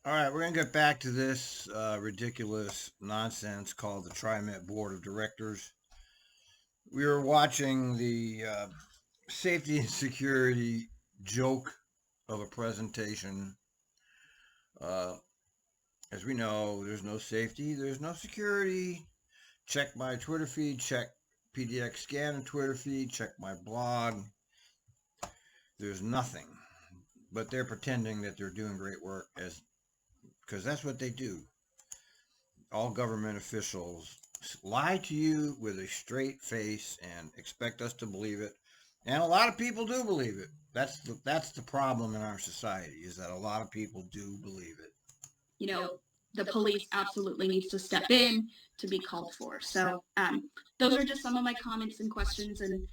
All right, we're going to get back to this ridiculous nonsense called the TriMet Board of Directors. We were watching the safety and security joke of a presentation. Uh, as we know, there's no safety, there's no security. Check my Twitter feed, check PDX Scan and Twitter feed, check my blog. There's nothing. But they're pretending that they're doing great work because that's what they do. All government officials lie to you with a straight face and expect us to believe it. And a lot of people do believe it. That's the problem in our society, is that a lot of people do believe it. You know, the police absolutely needs to step in to be called for. So those are just some of my comments and questions. And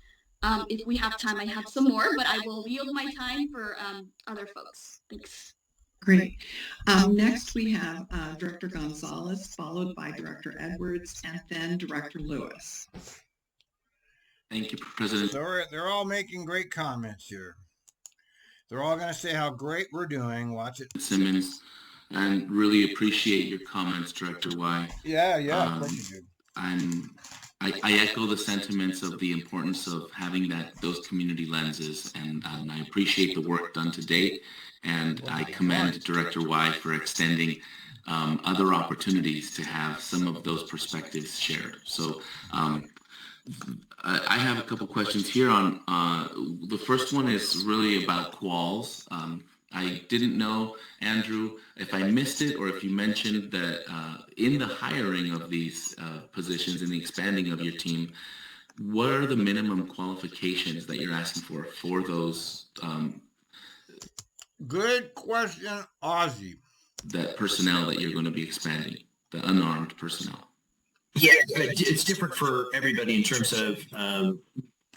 if we have time, I have some more, but I will yield my time for other folks. Thanks. Great. Next, we have Director Gonzalez, followed by Director Edwards, and then Director Lewis. Thank you, President. They're all making great comments here. They're all going to say how great we're doing. Watch it. Simmons, and really appreciate your comments, Director Y. Yeah, of course you do. I echo the sentiments of the importance of having those community lenses, and I appreciate the work done to date, and I commend Director Y for extending other opportunities to have some of those perspectives shared. So I have a couple questions here on the first one is really about quals. I didn't know, Andrew, if I missed it or if you mentioned that in the hiring of these positions and the expanding of your team, what are the minimum qualifications that you're asking for those? Good question, Ozzy. That personnel that you're going to be expanding, the unarmed personnel. Yeah, it's different for everybody in terms of, are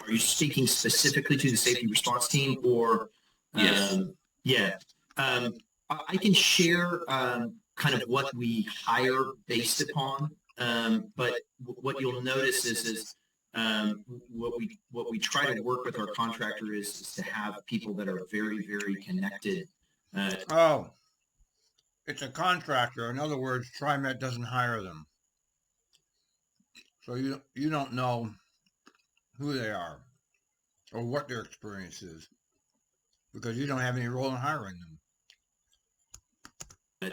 you speaking specifically to the safety response team or? Yes. Yeah. I can share kind of what we hire based upon, but what you'll notice is what we try to work with our contractor is to have people that are very, very connected. It's a contractor. In other words, TriMet doesn't hire them. So you don't know who they are or what their experience is because you don't have any role in hiring them.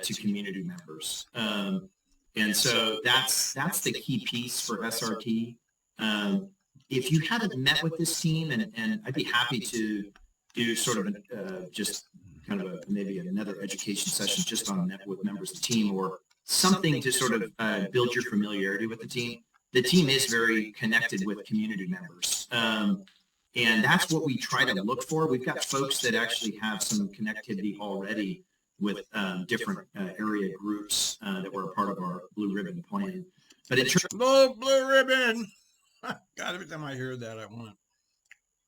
To community members. And so that's the key piece for SRT. If you haven't met with this team, and I'd be happy to do sort of just kind of maybe another education session just on with members of the team or something to sort of build your familiarity with the team. The team is very connected with community members. And that's what we try to look for. We've got folks that actually have some connectivity already with different area groups that were a part of our Blue Ribbon plan. But in terms of Blue Ribbon, God, every time I hear that,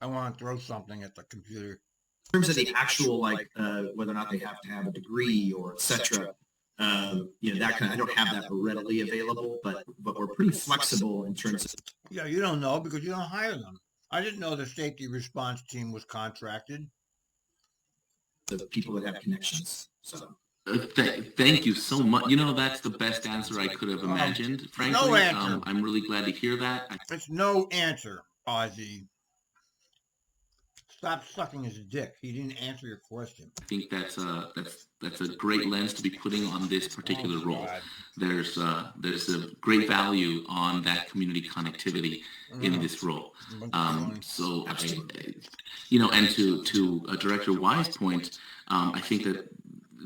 I want to throw something at the computer. In terms of the actual, like whether or not they have to have a degree or et cetera, that kind of, I don't have that readily available, but we're pretty flexible in terms of. Yeah, you don't know because you don't hire them. I didn't know the safety response team was contracted. The people that have connections. So thank you so much. That's the best answer I could have imagined, frankly. No answer. I'm really glad to hear that. It's no answer, Ozzy. Stop sucking his dick. He didn't answer your question. I think that's a great lens to be putting on this particular role. There's a great value on that community connectivity in this role. So and to Director Y's point, I think that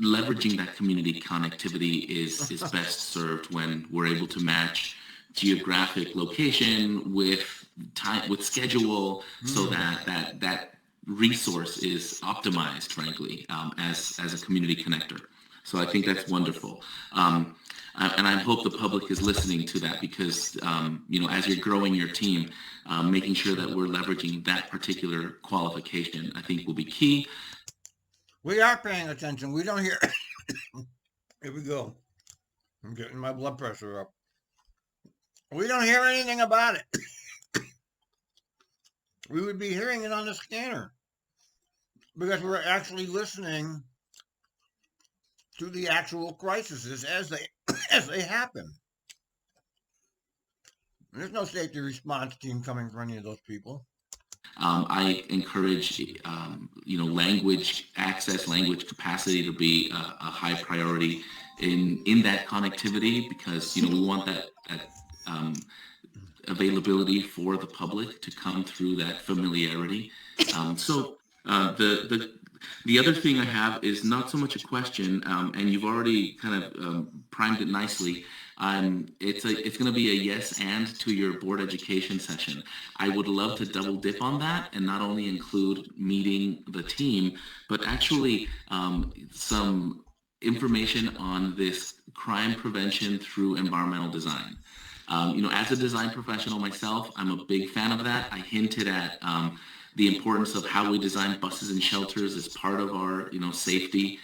leveraging that community connectivity is best served when we're able to match geographic location with time, with schedule, so that resource is optimized, frankly, as a community connector. So I think that's wonderful. And I hope the public is listening to that because, as you're growing your team, making sure that we're leveraging that particular qualification, I think will be key. We are paying attention. We don't hear. Here we go. I'm getting my blood pressure up. We don't hear anything about it. We would be hearing it on the scanner because we're actually listening to the actual crises as they happen. There's no safety response team coming for any of those people. I encourage, language access, language capacity to be a high priority in that connectivity, because, we want that availability for the public to come through that familiarity. The other thing I have is not so much a question, and you've already kind of primed it nicely. It's going to be a yes and to your board education session. I would love to double dip on that and not only include meeting the team, but actually some information on this crime prevention through environmental design. As a design professional myself, I'm a big fan of that. I hinted at the importance of how we design buses and shelters as part of our, safety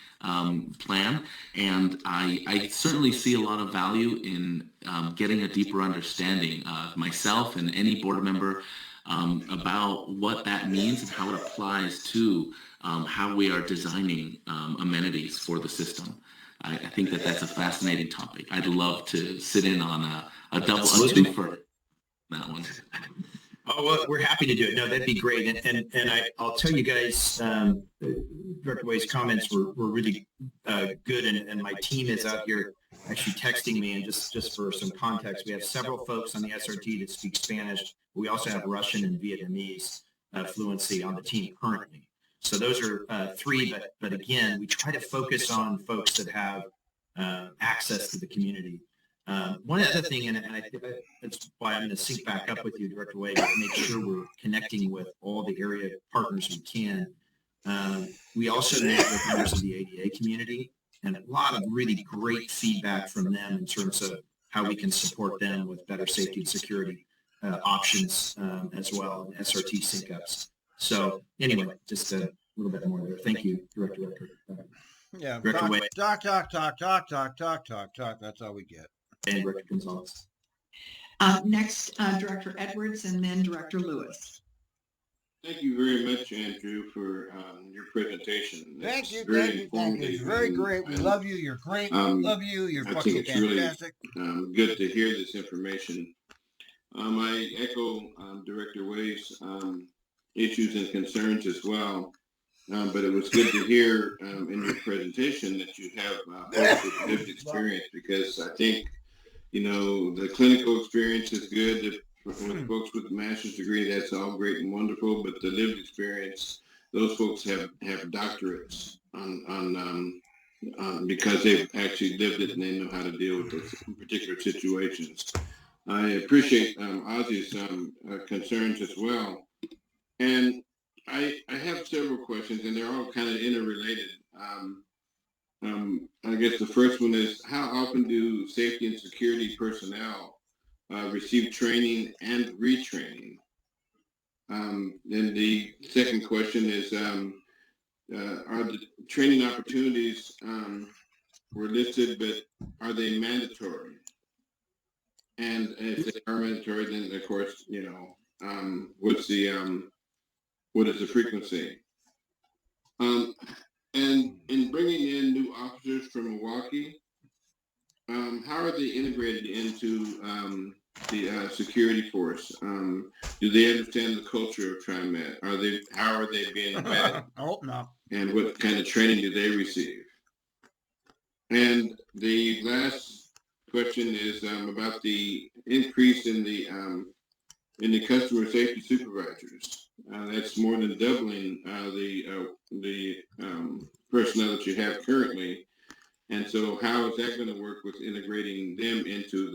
plan. And I certainly see a lot of value in getting a deeper understanding of myself and any board member about what that means and how it applies to how we are designing amenities for the system. I think that's a fascinating topic. I'd love to sit in on a two for that one. Oh, well, we're happy to do it. No, that'd be great. And I'll tell you guys, Director Way's comments were really good. And my team is out here actually texting me. And just for some context, we have several folks on the SRT that speak Spanish. We also have Russian and Vietnamese fluency on the team currently. So those are three. But again, we try to focus on folks that have access to the community. One other thing, and I think that's why I'm going to sync back up with you, Director Wade, to make sure we're connecting with all the area partners we can. We also met with members of the ADA community, and a lot of really great feedback from them in terms of how we can support them with better safety and security options as well, and SRT sync-ups. So anyway, just a little bit more there. Thank you, Director. Yeah, Director Wade. Talk. That's all we get. And Director Gonzalez. Next, Director Edwards, and then Director Lewis. Thank you very much, Andrew, for your presentation. Thank you. It's very great. We love you. You're great. Love you. You're fucking fantastic. Really good to hear this information. I echo Director Way's issues and concerns as well. But it was good to hear in your presentation that you have folks with lived experience, because I think, the clinical experience is good. With folks with a master's degree, that's all great and wonderful. But the lived experience, those folks have doctorates on because they've actually lived it and they know how to deal with those particular situations. I appreciate Ozzy's concerns as well. And I have several questions, and they're all kind of interrelated. I guess the first one is, how often do safety and security personnel receive training and retraining? Then the second question is, are the training opportunities were listed, but are they mandatory? And if they are mandatory, then of course, what is the frequency? And in bringing in new officers from Milwaukee, how are they integrated into the security force? Do they understand the culture of TriMet? How are they being embedded? I hope not. And what kind of training do they receive? And the last question is about the increase in the customer safety supervisors. That's more than doubling the personnel that you have currently. And so how is that going to work with integrating them into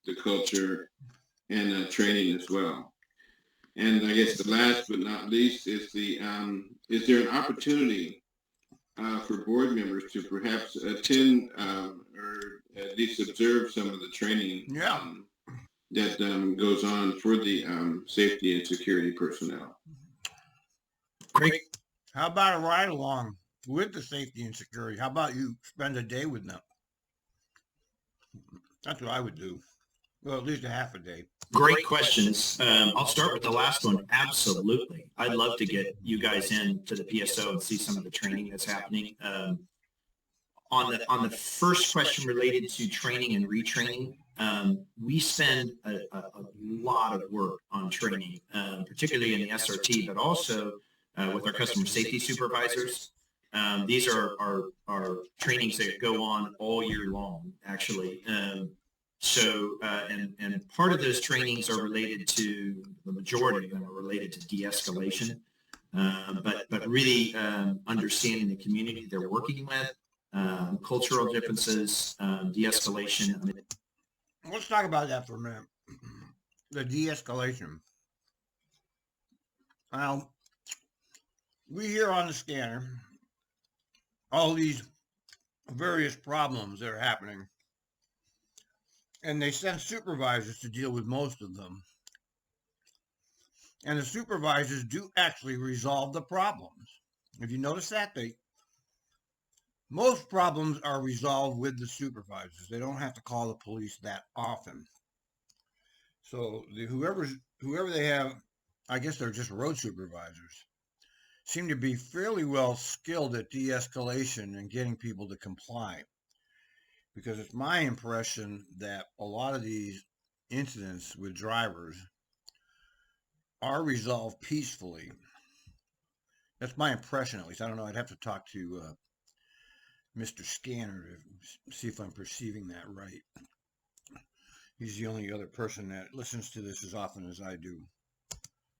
the culture and training as well? And I guess the last but not least is is there an opportunity for board members to perhaps attend or at least observe some of the training that goes on for the safety and security personnel? Great. How about a ride along with the safety and security? How about you spend a day with them? That's what I would do. Well, at least a half a day. Great questions. I'll start with the last one. Absolutely. I'd love to get you guys in to the PSO and see some of the training that's happening. on the first question related to training and retraining, we spend a lot of work on training, particularly in the SRT, but also with our customer safety supervisors. These are trainings that go on all year long, actually. And part of those trainings are related to, the majority of them are related to de-escalation, but really understanding the community they're working with, cultural differences, de-escalation. I mean, Let's talk about that for a minute. The de-escalation. Now, we hear on the scanner all these various problems that are happening, and they send supervisors to deal with most of them. And the supervisors do actually resolve the problems. If you notice that, most problems are resolved with the supervisors. They don't have to call the police that often. So whoever they have, I guess they're just road supervisors, seem to be fairly well skilled at de-escalation and getting people to comply. Because it's my impression that a lot of these incidents with drivers are resolved peacefully. That's my impression, at least. I don't know. I'd have to talk to Mr. Scanner to see if I'm perceiving that right. He's the only other person that listens to this as often as I do.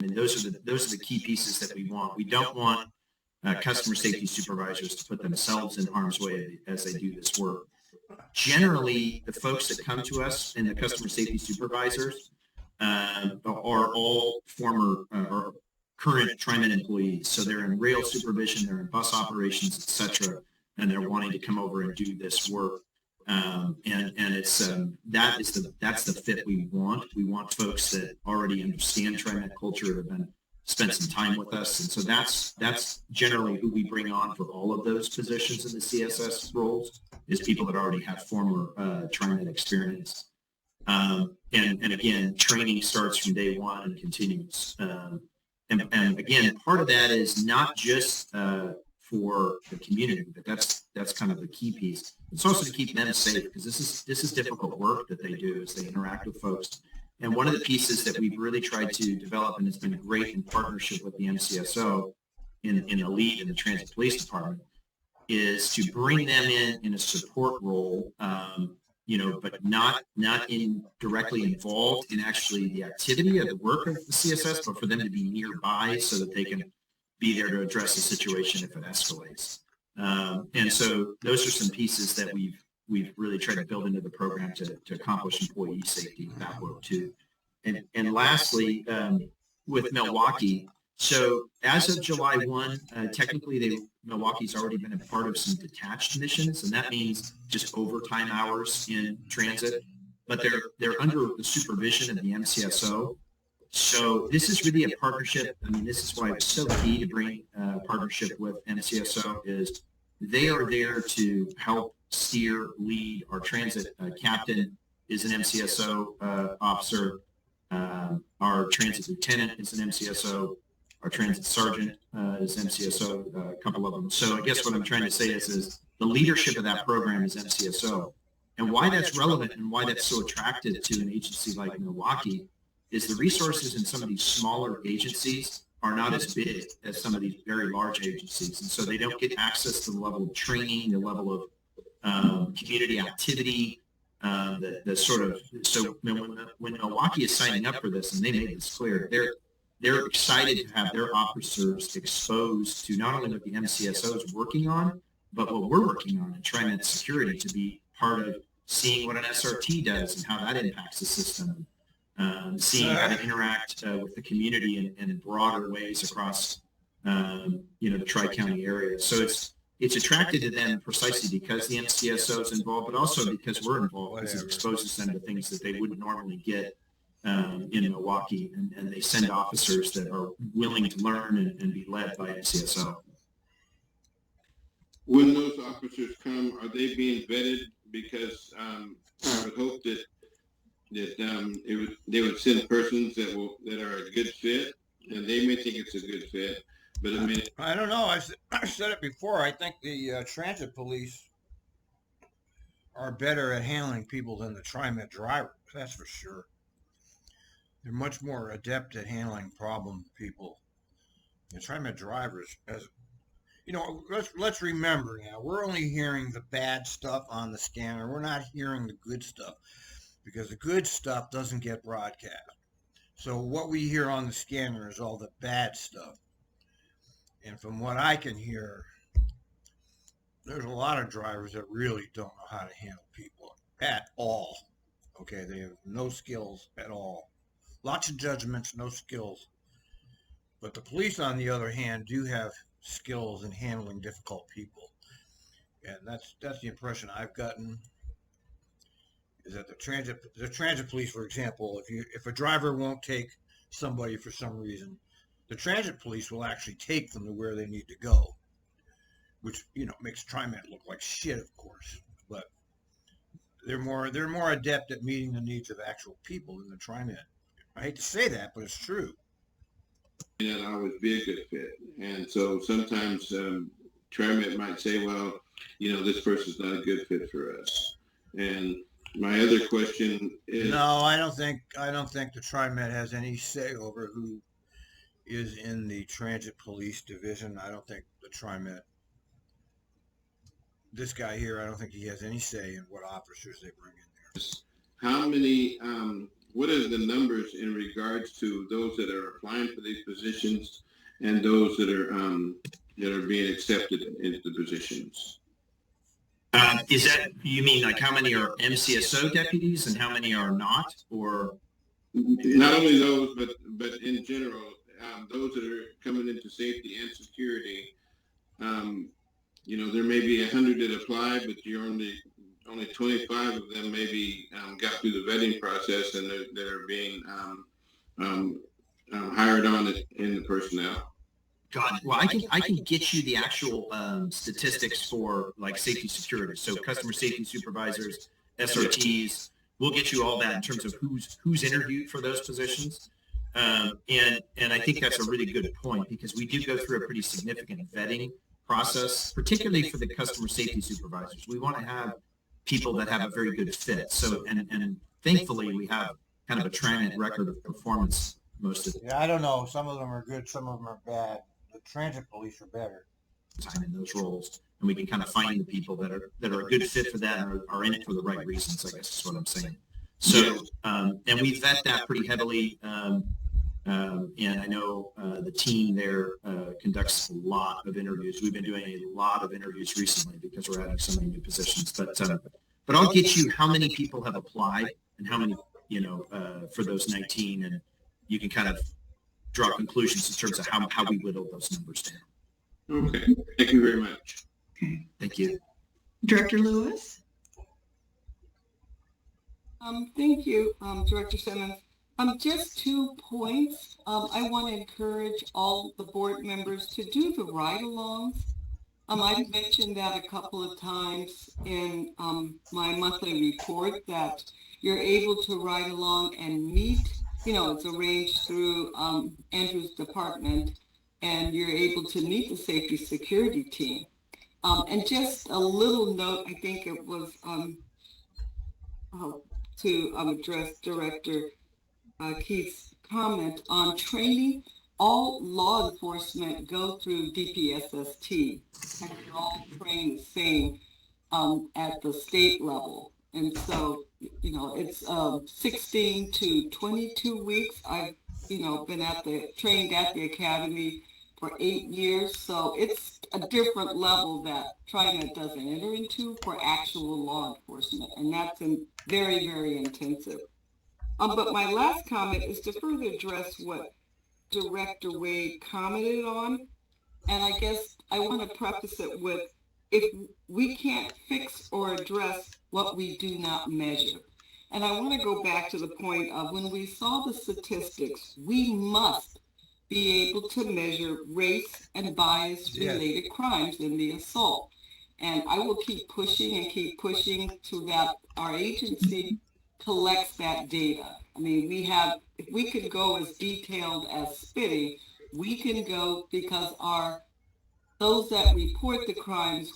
I mean, those are the key pieces that we want. We don't want customer safety supervisors to put themselves in harm's way as they do this work. Generally, the folks that come to us and the customer safety supervisors are all former or current TriMet employees. So they're in rail supervision, they're in bus operations, etc., and they're wanting to come over and do this work. And it's that's the fit we want. We want folks that already understand TriMet culture, have spent some time with us, and so that's generally who we bring on for all of those positions in the CSS roles, is people that already have former TriMet experience. And again, training starts from day one and continues. And again, part of that is not just for the community, but that's kind of the key piece. It's also to keep them safe, because this is difficult work that they do as they interact with folks. And one of the pieces that we've really tried to develop, and it's been great in partnership with the MCSO in the lead in the Transit Police Department, is to bring them in a support role, but not directly involved in actually the activity of the work of the CSS, but for them to be nearby so that they can be there to address the situation if it escalates. And so those are some pieces that we've really tried to build into the program to accomplish employee safety with that work too. And lastly, with Milwaukee, so as of July 1, technically Milwaukee's already been a part of some detached missions, and that means just overtime hours in transit, but they're under the supervision of the MCSO. So this is really a partnership. I mean, this is why it's so key to bring a partnership with MCSO, is they are there to help steer, lead. Our transit captain is an MCSO officer. Our transit lieutenant is an MCSO. Our transit sergeant is MCSO, a couple of them. So I guess what I'm trying to say is the leadership of that program is MCSO. And why that's relevant and why that's so attractive to an agency like Milwaukee is the resources in some of these smaller agencies are not as big as some of these very large agencies. And so they don't get access to the level of training, the level of community activity, the sort of, so when Milwaukee is signing up for this, and they made this clear, they're excited to have their officers exposed to not only what the MCSO is working on, but what we're working on in TriMet security, to be part of seeing what an SRT does and how that impacts the system, seeing how to interact with the community in broader ways across, the Tri-County area. So it's attracted to them precisely because the MCSO is involved, but also because we're involved, because it exposes them to things that they wouldn't normally get in Milwaukee, and they send officers that are willing to learn and be led by MCSO. When those officers come, are they being vetted? Because I would hope that they would send persons that are a good fit, and they may think it's a good fit, but I don't know. I said it before. I think the transit police are better at handling people than the TriMet drivers. That's for sure. They're much more adept at handling problem people. The TriMet drivers, as you know, let's remember now, we're only hearing the bad stuff on the scanner. We're not hearing the good stuff because the good stuff doesn't get broadcast. So what we hear on the scanner is all the bad stuff. And from what I can hear, there's a lot of drivers that really don't know how to handle people at all. Okay, they have no skills at all. Lots of judgments, no skills. But the police, on the other hand, do have skills in handling difficult people. And that's the impression I've gotten. Is that the transit police, for example, if a driver won't take somebody for some reason, the transit police will actually take them to where they need to go, which makes TriMet look like shit, of course. But they're more adept at meeting the needs of actual people than the TriMet. I hate to say that, but it's true. And always be a good fit, and so sometimes TriMet might say, well, this person's not a good fit for us. And my other question is, no, I don't think the TriMet has any say over who is in the transit police division. I don't think the TriMet, this guy here, I don't think he has any say in what officers they bring in there. How many, what are the numbers in regards to those that are applying for these positions and those that are being accepted into the positions? Is that, you mean like how many are MCSO deputies and how many are not, or? Not only those, but in general, those that are coming into safety and security, there may be 100 that apply, but you're only 25 of them maybe got through the vetting process and they're being hired on in the personnel. God, well, I can get you the actual statistics for like safety security. So customer safety supervisors, SRTs, we'll get you all that in terms of who's interviewed for those positions. And I think that's a really good point because we do go through a pretty significant vetting process, particularly for the customer safety supervisors. We want to have people that have a very good fit. So, and thankfully we have kind of a TriMet record of performance most of the Yeah, I don't know. Some of them are good, some of them are bad. The transit police are better time in those roles, and we can kind of find the people that are a good fit for that and are in it for the right reasons, I guess is what I'm saying. So, and we vet that pretty heavily. And I know the team there conducts a lot of interviews. We've been doing a lot of interviews recently because we're adding so many new positions. But I'll get you how many people have applied and how many, for those 19, and you can kind of draw conclusions in terms of how we whittle those numbers down. Okay, thank you very much. Okay. Thank you. Director Lewis? Thank you, Director Simmons. Just 2 points. I want to encourage all the board members to do the ride-alongs. I've mentioned that a couple of times in my monthly report that you're able to ride along and meet, it's arranged through Andrew's department, and you're able to meet the safety security team. And just a little note, I think it was to address Director Keith's comment on training. All law enforcement go through DPSST, and we all train the same at the state level. And so, it's 16 to 22 weeks. I've, been trained at the academy for 8 years. So it's a different level that TriMet doesn't enter into for actual law enforcement. And that's very, very intensive. But my last comment is to further address what Director Wade commented on. And I guess I want to preface it with, if we can't fix or address what we do not measure. And I want to go back to the point of when we saw the statistics, we must be able to measure race and bias related crimes in the assault. And I will keep pushing to that our agency collects that data. I mean, if we could go as detailed as spitting, we can go because our those that report the crimes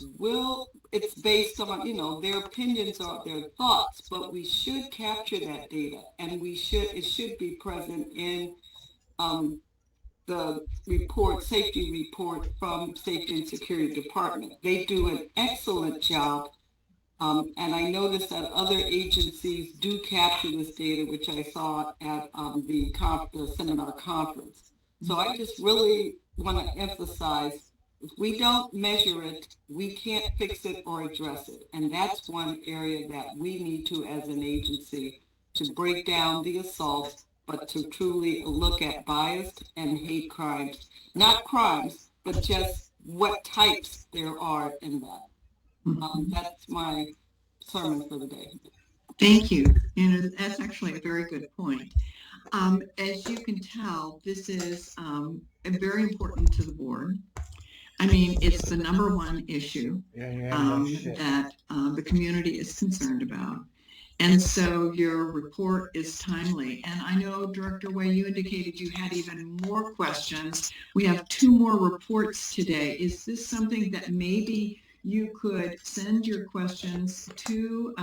it's based on, their opinions or their thoughts, but we should capture that data, and it should be present in the safety report from Safety and Security Department. They do an excellent job. And I noticed that other agencies do capture this data, which I saw at the seminar conference. So I just really want to emphasize, if we don't measure it, we can't fix it or address it. And that's one area that we need to, as an agency, to break down the assaults, but to truly look at biased and hate crimes. Not crimes, but just what types there are in that. That's my sermon for the day. Thank you. That's actually a very good point. As you can tell, this is very important to the board. I mean, it's the number one issue that the community is concerned about. And so your report is timely. And I know, Director Way, you indicated you had even more questions. We have 2 more reports today. Is this something that maybe you could send your questions to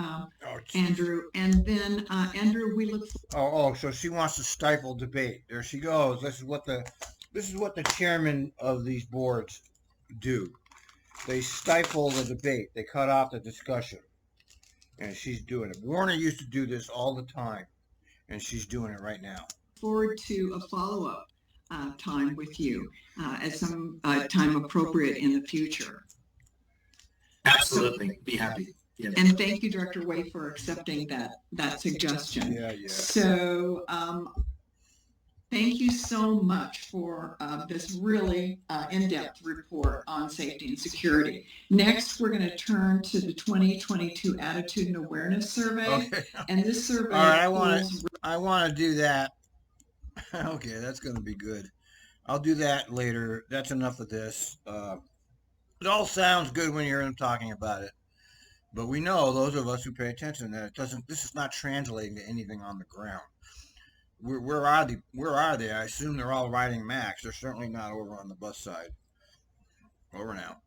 Andrew? And then, Andrew, we look for... So she wants to stifle debate. There she goes. This is what the chairman of these boards do. They stifle the debate. They cut off the discussion. And she's doing it. Warner used to do this all the time, and she's doing it right now. Forward to a follow-up time with you at some time appropriate in the future. Absolutely. Be happy. Yeah. And thank you, Director Way, for accepting that suggestion. Yeah. So thank you so much for this really in-depth report on safety and security. Next, we're going to turn to the 2022 Attitude and Awareness Survey. Okay. And this survey... All right, I want to do that. Okay, that's going to be good. I'll do that later. That's enough of this. It all sounds good when you hear them talking about it. But we know, those of us who pay attention, that this is not translating to anything on the ground. Where are they? I assume they're all riding Max. They're certainly not over on the bus side. Over now.